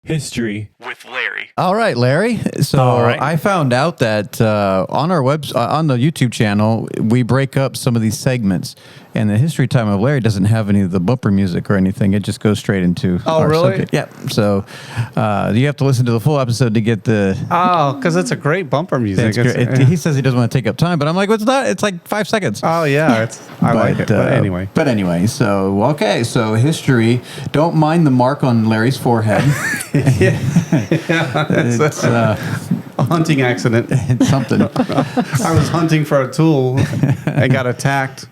History with Larry. All right, Larry. So I found out that on our on the YouTube channel, we break up some of these segments, and the History Time of Larry doesn't have any of the bumper music or anything. It just goes straight into our subject. Yeah. So you have to listen to the full episode to get the. Oh, because it's a great bumper music. He says he doesn't want to take up time, but I'm like, what's that? It's like 5 seconds. Oh yeah, I like it. But anyway. So okay. So history. Don't mind the mark on Larry's forehead. It's a hunting accident. It's something. I was hunting for a tool and got attacked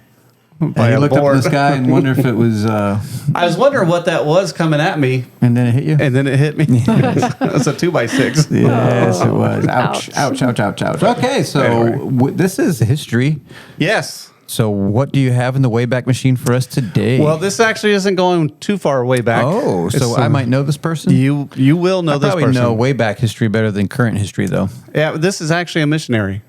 by a looked boar. up in the sky and wondered if it was. I was wondering what that was coming at me. And then it hit you? And then it hit me. It was a 2x6. Yes, it was. Ouch, ouch, ouch, ouch, ouch. Okay, so Anyway. this is history. Yes. So what do you have in the Wayback Machine for us today? Well, this actually isn't going too far way back. Oh, so I might know this person? You will know this person. I probably know Wayback history better than current history, though. Yeah, this is actually a missionary.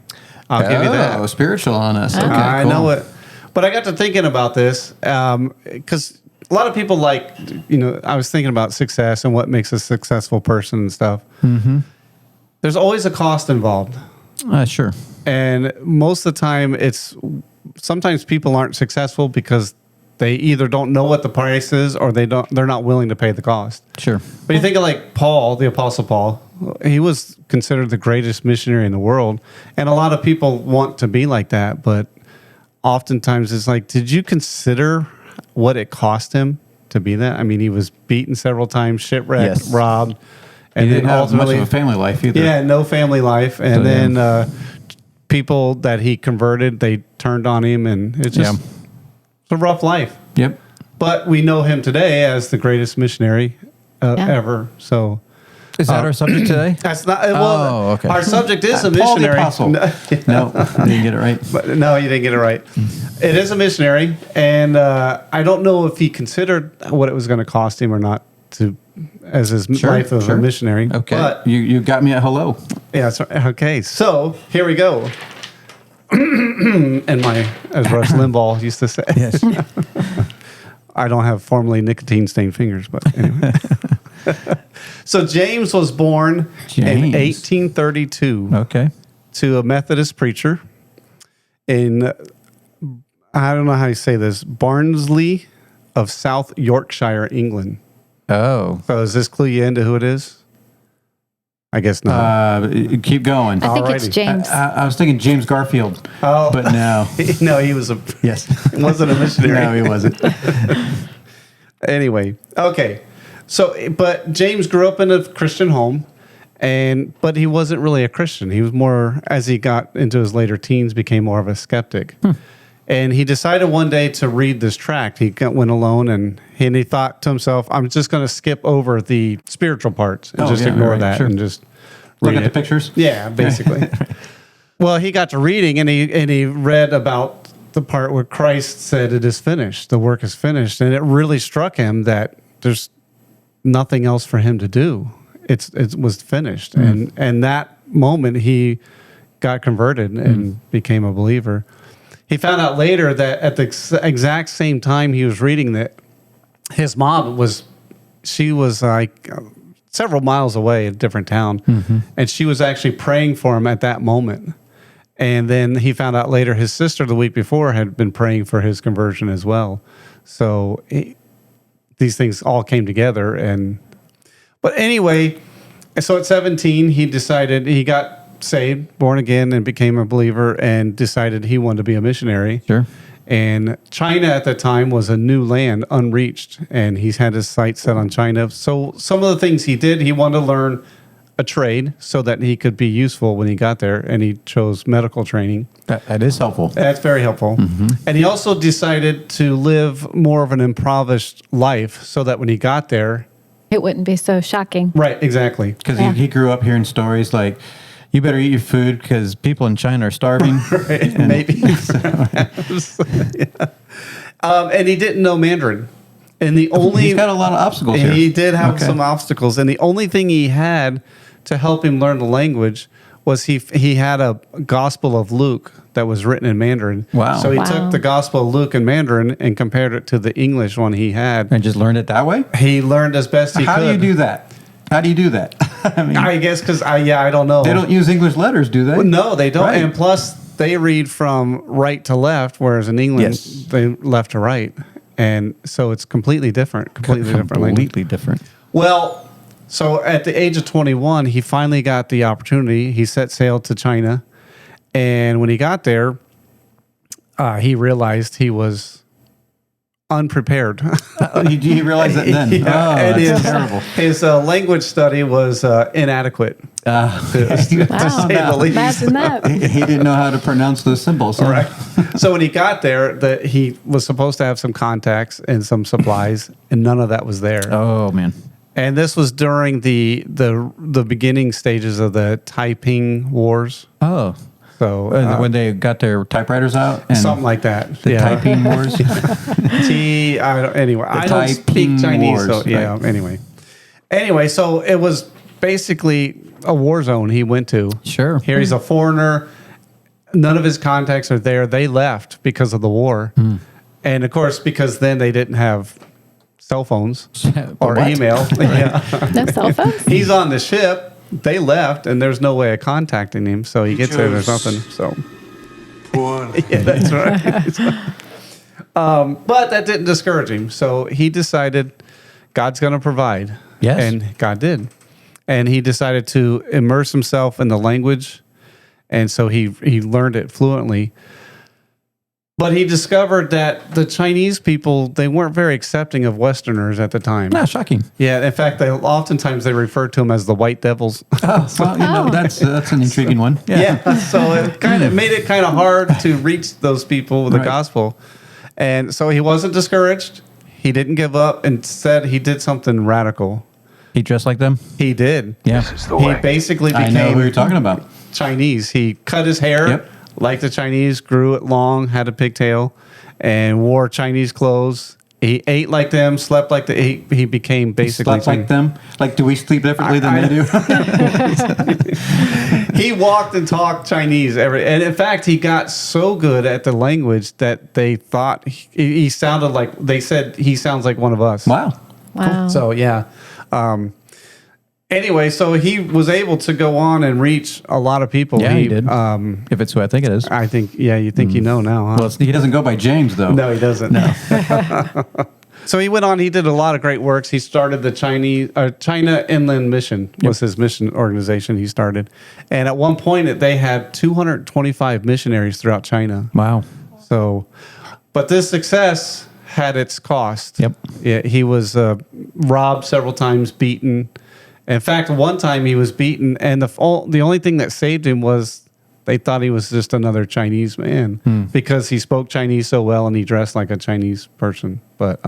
I'll give you that. Oh, spiritual on us. Okay, I cool. know it. But I got to thinking about this because a lot of people I was thinking about success and what makes a successful person and stuff. Mm-hmm. There's always a cost involved. Sure. And most of the time, sometimes people aren't successful because they either don't know what the price is or they're not willing to pay the cost. Sure. But you think of like Paul, the Apostle Paul, he was considered the greatest missionary in the world. And a lot of people want to be like that, but oftentimes it's like, did you consider what it cost him to be that? I mean, he was beaten several times, shipwrecked, robbed. And he didn't have much of a family life either. Yeah, no family life. And then people that he converted, they turned on him, and it's just it's a rough life. Yep. But we know him today as the greatest missionary ever. So is that our subject today? That's not. Well, okay. Our subject is a missionary. Paul the Apostle. No, I didn't get it right. But no, you didn't get it right. It is a missionary, and I don't know if he considered what it was going to cost him or not as his life of a missionary. Okay, but you got me at hello. Yeah, that's right. Okay, so here we go. And as Rush Limbaugh used to say, yes, I don't have formerly nicotine-stained fingers, but anyway. So James was born in 1832. Okay, to a Methodist preacher in I don't know how you say this, Barnsley of South Yorkshire, England. Oh, so does this clue you into who it is? I guess not. Keep going. I think it's James. I was thinking James Garfield. Oh, but no. No, he was he wasn't a missionary. No, he wasn't. Anyway, okay. So, but James grew up in a Christian home, but he wasn't really a Christian. He was more, as he got into his later teens, became more of a skeptic. And he decided one day to read this tract. He went alone and he thought to himself, I'm just going to skip over the spiritual parts and ignore that and just look at the pictures. Yeah, basically. Well, he got to reading and he read about the part where Christ said, "It is finished. The work is finished." And it really struck him that there's nothing else for him to do. It was finished. And that moment he got converted and became a believer. He found out later that at the exact same time he was reading that, his mom was like several miles away in a different town, and she was actually praying for him at that moment. And then he found out later his sister the week before had been praying for his conversion as well. So these things all came together. But anyway, so at 17, he got saved, born again, and became a believer and decided he wanted to be a missionary. Sure. And China at the time was a new land, unreached, and he's had his sights set on China. So some of the things he did, he wanted to learn a trade so that he could be useful when he got there, and he chose medical training. That is helpful. That's very helpful. And he also decided to live more of an impoverished life so that when he got there... It wouldn't be so shocking. Right, exactly. Because he grew up hearing stories like, you better eat your food because people in China are starving. Right, maybe. And he didn't know Mandarin. And he's got a lot of obstacles here. He did have some obstacles. And the only thing he had to help him learn the language was he had a Gospel of Luke that was written in Mandarin. Wow. So he took the Gospel of Luke in Mandarin and compared it to the English one he had. And just learned it that way? He learned as best he could. How do you do that? How do you do that? I mean, I guess because I don't know. they don't use English letters, do they? Well, no, they don't. Right. And plus, they read from right to left, whereas in England, Yes. they left to right. And so it's completely different. Completely different language. Completely different. Well, so at the age of 21, he finally got the opportunity. He set sail to China. And when he got there, he realized he was unprepared. Did you realize that then? Yeah, and that's terrible. his language study was inadequate. Wow. say the least. Imagine that. He didn't know how to pronounce those symbols. Huh? Right. So when he got there, he was supposed to have some contacts and some supplies, and none of that was there. Oh, man. And this was during the beginning stages of the Taiping Wars. Oh. So When they got their typewriters out? And something like that. the typing wars? Anyway, I don't speak Taiping Chinese, Wars, so yeah. right. Anyway, so it was basically a war zone he went to. Sure. Here he's a foreigner. None of his contacts are there. They left because of the war, and of course because then they didn't have cell phones or What? email. Yeah. No cell phones? He's on the ship. They left, and there's no way of contacting him. So he gets there. There's nothing. So yeah, that's right. But that didn't discourage him. So he decided God's going to provide. Yes. And God did. And he decided to immerse himself in the language. And so he learned it fluently. But he discovered that the Chinese people, they weren't very accepting of Westerners at the time. No, shocking. Yeah, in fact, oftentimes they referred to them as the white devils. Oh, well, that's an intriguing one. Yeah. So it kind of made it kind of hard to reach those people with the Right. gospel. And so he wasn't discouraged. He didn't give up. Instead, he did something radical. He dressed like them? He did. Yeah. He basically I know who you're became talking about. Chinese. He cut his hair Yep. like the Chinese, grew it long, had a pigtail, and wore Chinese clothes. He ate like them, slept like he became basically Slept like them? Like, do we sleep differently than they do? He walked and talked Chinese and in fact, he got so good at the language that they thought he sounded like. They said he sounds like one of us. Wow. Wow. So yeah. Anyway, so he was able to go on and reach a lot of people. Yeah, he did. If it's who I think it is. I think. Yeah, you think you know now, huh? Well, he doesn't go by James, though. No, he doesn't. No. So he went on. He did a lot of great works. He started the China Inland Mission was his mission organization he started, and at one point they had 225 missionaries throughout China. Wow. So, but this success had its cost. Yep. Yeah, he was robbed several times, beaten. In fact, one time he was beaten, and the only thing that saved him was they thought he was just another Chinese man because he spoke Chinese so well and he dressed like a Chinese person. But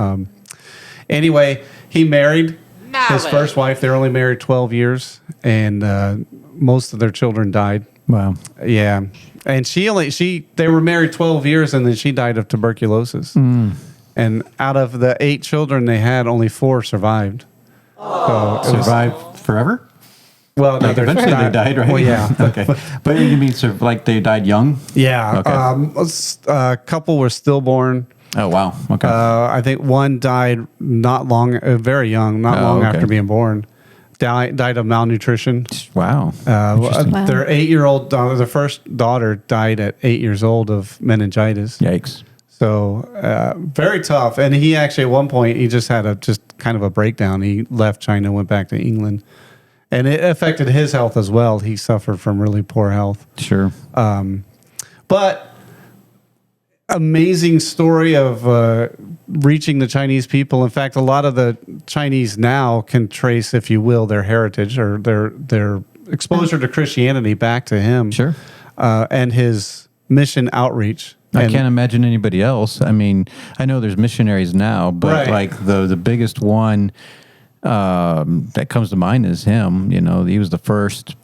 anyway, he married his first wife. They were only married 12 years, and most of their children died. Wow. Yeah, and they were married 12 years, and then she died of tuberculosis. And out of the 8 children they had, only 4 survived. So it was, Survived forever? well, no, Like, they're eventually they died, right? Well, yeah, Okay. But you mean like they died young? yeah. Okay. A couple were stillborn. Oh, wow. Okay. I think one died not long, very young, not long okay. after being born. Died of malnutrition. wow. Wow. Their 8-year-old daughter, the first daughter, died at 8 years old of meningitis. Yikes. So very tough. And he actually, at one point, he just had just kind of a breakdown. He left China, went back to England, and it affected his health as well. He suffered from really poor health. Sure. But amazing story of reaching the Chinese people. In fact, a lot of the Chinese now can trace, if you will, their heritage or their exposure to Christianity back to him. Sure. And his mission outreach. I And- can't imagine anybody else. I mean, I know there's missionaries now, but Right. like the biggest one that comes to mind is him. You know, he was the first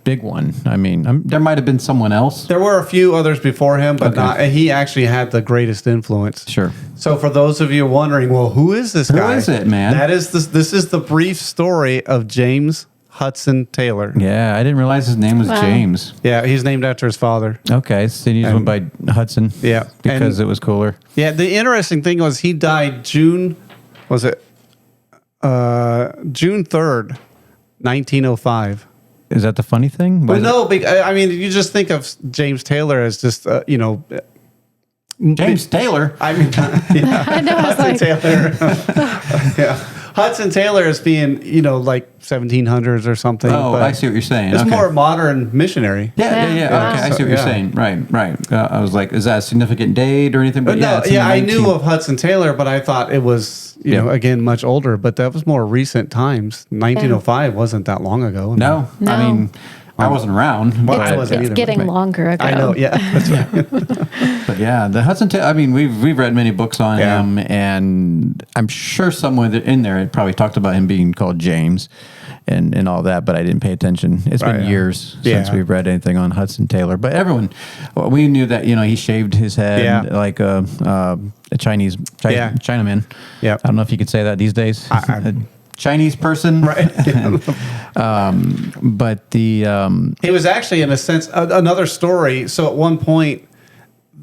big one. I mean, there might have been someone else. There were a few others before him, but Okay. not. He actually had the greatest influence. Sure. So for those of you wondering, well, who is this guy? is it, man? That is this is the brief story of James Hudson Taylor. Yeah, I didn't realize his name was Wow. James. Yeah, he's named after his father. Okay, so he went by Hudson. Yeah, because and- it was cooler. Yeah, the interesting thing was he died June 3rd 1905. Is that the funny thing? Well, no, I mean, you just think of James Taylor as just, James Taylor. I mean, yeah, I know, I was Hudson like- Taylor. Yeah, Hudson Taylor as being, like 1700s or something. Oh, but I see what you're saying. It's Okay. more modern missionary. Yeah. Yeah. Okay, I see what you're Yeah. saying. Right. I was like, is that a significant date or anything? But No, it's in the I 19 knew of Hudson Taylor, but I thought it was, again, much older. But that was more recent times. 1905 wasn't that long ago. No, I No. mean, I wasn't around. Well, but, I wasn't It's either. getting longer ago. I know, yeah. That's right. But yeah, the Hudson Taylor. I mean, we've read many books on Yeah. him, and I'm sure somewhere in there it probably talked about him being called James, and all that. But I didn't pay attention. It's been Right, yeah. years Yeah. since we've read anything on Hudson Taylor. But we knew that he shaved his head Yeah. like a Chinese Yeah. Chinaman. Yeah. I don't know if you could say that these days. A Chinese person, Right. But the He was actually, in a sense, another story. So at one point,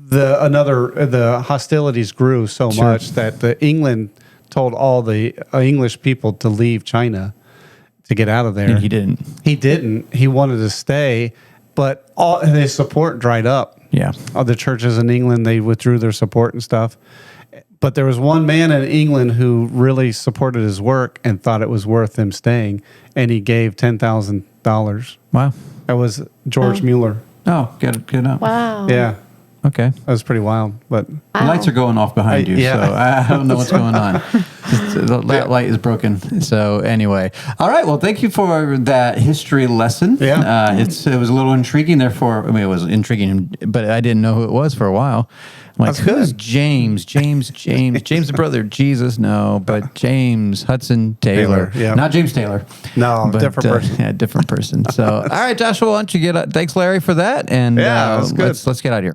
the hostilities grew so Sure. much that England told all the English people to leave China to get out of there. and he didn't. He didn't. He wanted to stay, but all his support dried up. Yeah. Other churches in England, they withdrew their support and stuff. But there was one man in England who really supported his work and thought it was worth him staying, and he gave $10,000. Wow. That was George Mueller. Oh, good up. Wow. Yeah, Okay. that was pretty wild. But The lights are going off behind you, Yeah. so I don't know what's going on. The light is broken. So anyway, all right. Well, thank you for that history lesson. Yeah. It was a little intriguing. Therefore, I mean, it was intriguing, but I didn't know who it was for a while. I'm like, That's who's good. James, the brother of Jesus? No, but James Hudson Taylor. Taylor, yeah. Not James Taylor. No, different person. Yeah, different person. So, all right, Joshua, why don't you thanks, Larry, for that, and Yeah, that's good. let's get out of here.